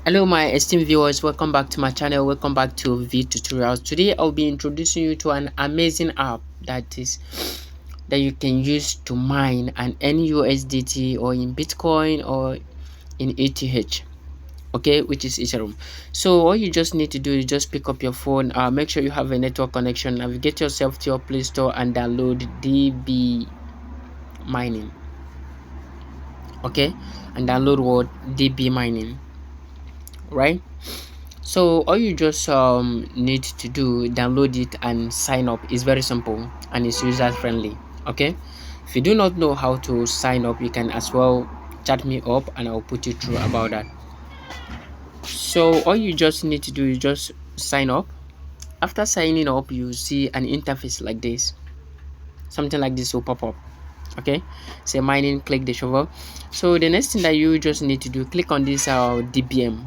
Hello my esteemed viewers, welcome back to my channel. Welcome back to V tutorials. Today I'll be introducing you to an amazing app that you can use to mine and earn USDT or in Bitcoin or in ETH, okay, which is Ethereum. So all you just need to do is just pick up your phone, make sure you have a network connection, navigate yourself to your Play Store and download DB mining, okay, and download what DB mining, right? So all you just need to do, download it and sign up. Is very simple and it's user friendly, okay. If you do not know how to sign up, you can as well chat me up and I'll put you through about that. So all you just need to do is just sign up. After signing up, you see an interface like this. Something like this will pop up, okay. Say mining, click the shovel. So the next thing that you just need to do, click on this DBM,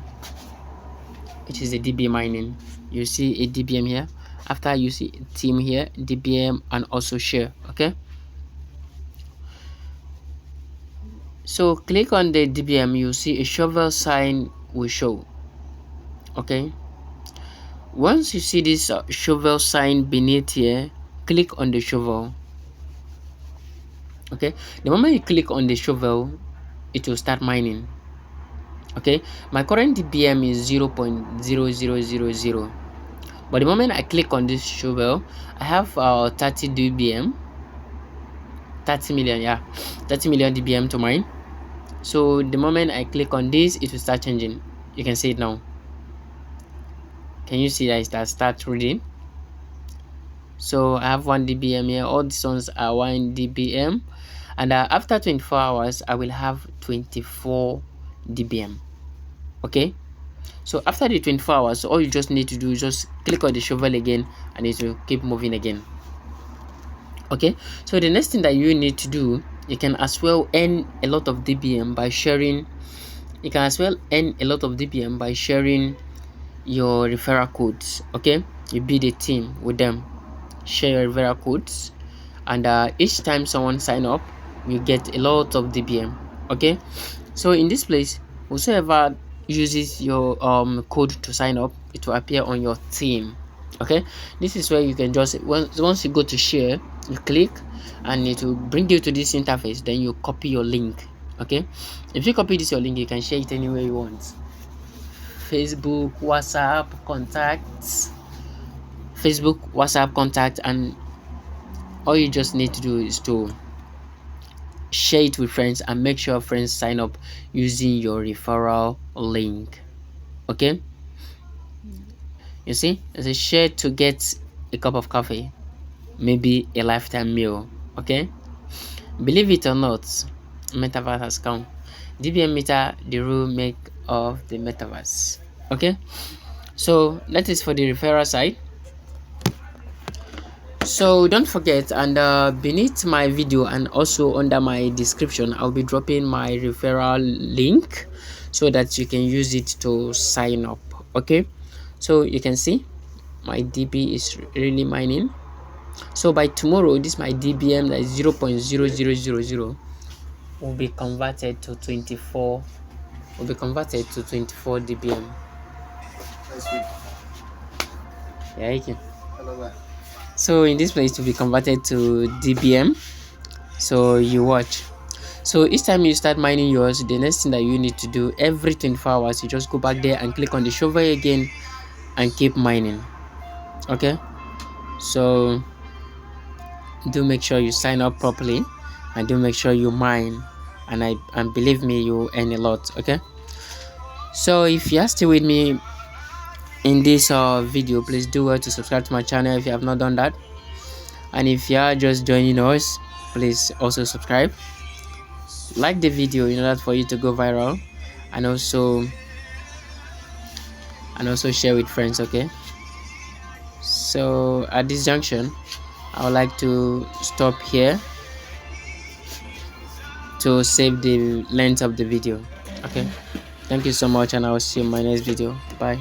which is a DB mining. You see a DBM here. After you see team here, DBM and also share, okay. So click on the DBM, you see a shovel sign will show, okay. Once you see this shovel sign beneath here, click on the shovel, okay. The moment you click on the shovel, it will start mining, okay. My current DBM is 0.0000, but the moment I click on this shovel, I have 30 DBM, 30 million, yeah, 30 million DBM to mine. So the moment I click on this, it will start changing. You can see it now. Can you see that it start reading? So I have 1 DBM here. All these ones are 1 DBM, and after 24 hours I will have 24 DBM, okay. So after the 24 hours, all you just need to do is just click on the shovel again and it will keep moving again, okay. So the next thing that you need to do, you can as well earn a lot of DBM by sharing. You can as well earn a lot of DBM by sharing your referral codes, okay. You build a team with them, share your referral codes, and each time someone sign up, you get a lot of DBM, okay. So in this place, whosoever uses your code to sign up, it will appear on your team, okay. This is where you can just once you go to share, you click and it will bring you to this interface. Then you copy your link, okay. If you copy this your link, you can share it anywhere you want. Facebook, WhatsApp, contacts, Facebook, WhatsApp, contact, and all you just need to do is to share it with friends and make sure friends sign up using your referral link, okay. You see, there's a share to get a cup of coffee, maybe a lifetime meal, okay. Believe it or not, metaverse has come. DBMETA, the rule make of the metaverse, okay. So that is for the referral side. So don't forget, and beneath my video and also under my description, I'll be dropping my referral link so that you can use it to sign up, okay. So you can see my DB is really mining. So by tomorrow, this my DBM that is 0.0000 will be converted to 24 DBM. Yeah, you can. So in this place to be converted to DBM. So you watch. So each time you start mining yours, the next thing that you need to do, every 24 hours, you just go back there and click on the shovel again and keep mining, okay. So do make sure you sign up properly and do make sure you mine, and believe me, you earn a lot, okay. So if you are still with me in this video, please do well to subscribe to my channel if you have not done that, and if you are just joining us, please also subscribe, like the video in order for you to go viral, and also share with friends, okay. So at this junction, I would like to stop here to save the length of the video, okay. Thank you so much, and I will see you in my next video. Bye.